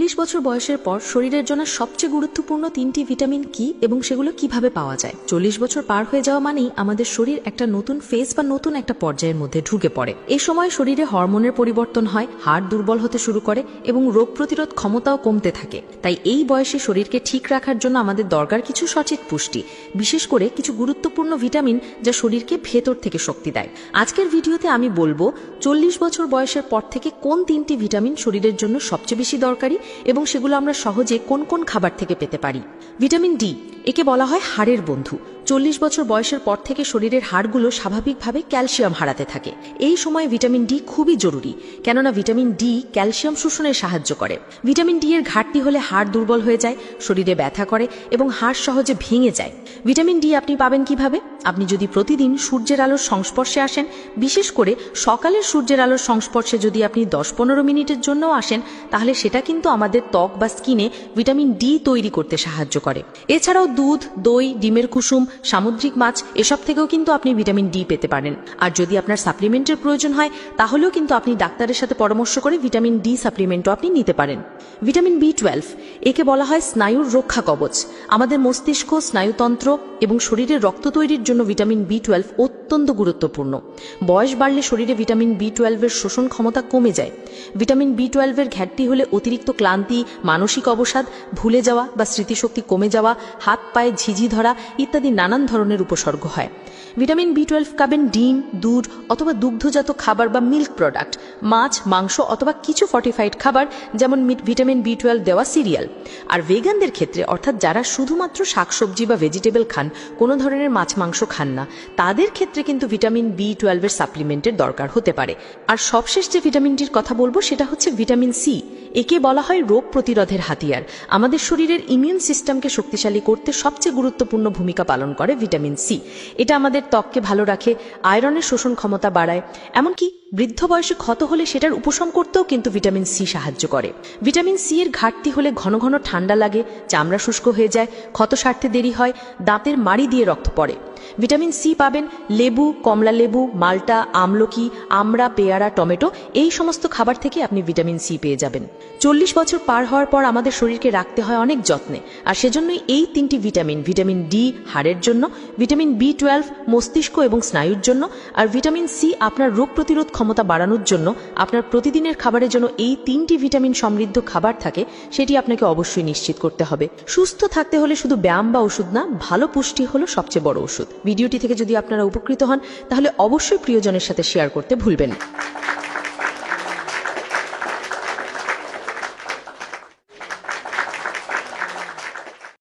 40 বছর বয়সের পর শরীরের জন্য সবচেয়ে গুরুত্বপূর্ণ 3টি ভিটামিন কি এবং সেগুলো কিভাবে পাওয়া যায়। 40 বছর পার হয়ে যাওয়া মানেই আমাদের শরীর একটা নতুন ফেজ বা নতুন একটা পর্যায়ের মধ্যে ঢুকে পড়ে। এই সময় শরীরে হরমোনের পরিবর্তন হয়, হাড় দুর্বল হতে শুরু করে এবং রোগ প্রতিরোধ ক্ষমতাও কমতে থাকে। তাই এই বয়সে শরীরকে ঠিক রাখার জন্য আমাদের দরকার কিছু সঠিক পুষ্টি, বিশেষ করে কিছু গুরুত্বপূর্ণ ভিটামিন যা শরীরকে ভেতর থেকে শক্তি দেয়। আজকের ভিডিওতে আমি বলবো 40 বছর বয়সের পর থেকে কোন 3টি ভিটামিন শরীরের জন্য সবচেয়ে বেশি দরকারি এবং সেগুলো আমরা সহজে কোন কোন খাবার থেকে পেতে পারি। ভিটামিন ডি, একে বলা হয় হাড়ের বন্ধু। 40 বছর বয়সের পর থেকে শরীরের হাড়গুলো স্বাভাবিকভাবে ক্যালসিয়াম হারাতে থাকে। এই সময় ভিটামিন ডি খুবই জরুরি, কেননা ভিটামিন ডি ক্যালসিয়াম শোষণে সাহায্য করে। ভিটামিন ডি এর ঘাটতি হলে হাড় দুর্বল হয়ে যায়, শরীরে ব্যথা করে এবং হাড় সহজে ভেঙে যায়। ভিটামিন ডি আপনি পাবেন কিভাবে? আপনি যদি প্রতিদিন সূর্যের আলোর সংস্পর্শে আসেন, বিশেষ করে সকালের সূর্যের আলোর সংস্পর্শে যদি আপনি 10-15 মিনিটের জন্যও আসেন, তাহলে সেটা কিন্তু আমাদের ত্বক বা স্কিনে ভিটামিন ডি তৈরি করতে সাহায্য করে। এছাড়াও দুধ, দই, ডিমের কুসুম, সামুদ্রিক মাছ এসব থেকেও কিন্তু আপনি ভিটামিন ডি পেতে পারেন। আর যদি আপনার সাপ্লিমেন্টের প্রয়োজন হয়, তাহলেও কিন্তু আপনি ডাক্তারের সাথে পরামর্শ করে ভিটামিন ডি সাপ্লিমেন্টও আপনি নিতে পারেন। ভিটামিন বি12, একে বলা হয় স্নায়ুর রক্ষা কবচ। আমাদের মস্তিষ্ক, স্নায়ুতন্ত্র এবং শরীরের রক্ত তৈরির জন্য ভিটামিন বি12 অত্যন্ত গুরুত্বপূর্ণ। বয়স বাড়লে শরীরে ভিটামিন বি12 এর শোষণ ক্ষমতা কমে যায়। ভিটামিন বি12 এর ঘাটতি হলে অতিরিক্ত ক্লান্তি, মানসিক অবসাদ, ভুলে যাওয়া বা স্মৃতিশক্তি কমে যাওয়া, হাত পায়ে ঝিঝি ধরা ইত্যাদি নানান ধরনের উপসর্গ হয়। ভিটামিন বি12 খাবেন ডিম, দুধ অথবা দুগ্ধজাত খাবার বা মিল্ক প্রোডাক্ট, মাছ, মাংস অথবা কিছু ফর্টিফাইড খাবার যেমন ভিটামিন বি12 দেওয়া সিরিয়াল। আর ভেগানদের ক্ষেত্রে, অর্থাৎ যারা শুধুমাত্র শাকসবজি বা ভেজিটেবল খান, কোনো ধরনের মাছ মাংস খান না, তাদের ক্ষেত্রে কিন্তু ভিটামিন বি12 এর সাপ্লিমেন্টের দরকার হতে পারে। আর সবশেষ যে ভিটামিনটির কথা বলবো সেটা হচ্ছে ভিটামিন সি। একে বলা হয় রোগ প্রতিরোধের হাতিয়ার। আমাদের শরীরের ইমিউন সিস্টেমকে শক্তিশালী করতে সবচেয়ে গুরুত্বপূর্ণ ভূমিকা পালন করে ভিটামিন সি। এটা আমাদের ত্বককে ভালো রাখে, আয়রনের শোষণ ক্ষমতা বাড়ায়, এমনকি বৃদ্ধ বয়সে ক্ষত হলে সেটার উপশম করতেও কিন্তু ভিটামিন সি সাহায্য করে। ভিটামিন সি এর ঘাটতি হলে ঘন ঘন ঠান্ডা লাগে, চামড়া শুষ্ক হয়ে যায়, ক্ষত সারতে দেরি হয়, দাঁতের মাড়ি দিয়ে রক্ত পড়ে। ভিটামিন সি পাবেন লেবু, কমলা লেবু, মাল্টা, আমলকি, আমড়া, পেয়ারা, টমেটো এই সমস্ত খাবার থেকে আপনি ভিটামিন সি পেয়ে যাবেন। 40 বছর পার হওয়ার পর আমাদের শরীরকে রাখতে হয় অনেক যত্নে, আর সেজন্যই এই 3টি ভিটামিন, ভিটামিন ডি হাড়ের জন্য, ভিটামিন বি12 মস্তিষ্ক এবং স্নায়ুর জন্য, আর ভিটামিন সি আপনার রোগ প্রতিরোধ ক্ষমতা বাড়ানোর জন্য। আপনার প্রতিদিনের খাবারের জন্য এই 3টি ভিটামিন সমৃদ্ধ খাবার থাকে, সেটি আপনাকে অবশ্যই নিশ্চিত করতে হবে। সুস্থ থাকতে হলে শুধু ব্যায়াম বা ওষুধ না, ভালো পুষ্টি হলো সবচেয়ে বড় ওষুধ। ভিডিওটি থেকে যদি আপনারা উপকৃত হন, তাহলে অবশ্যই প্রিয়জনের সাথে শেয়ার করতে ভুলবেন না।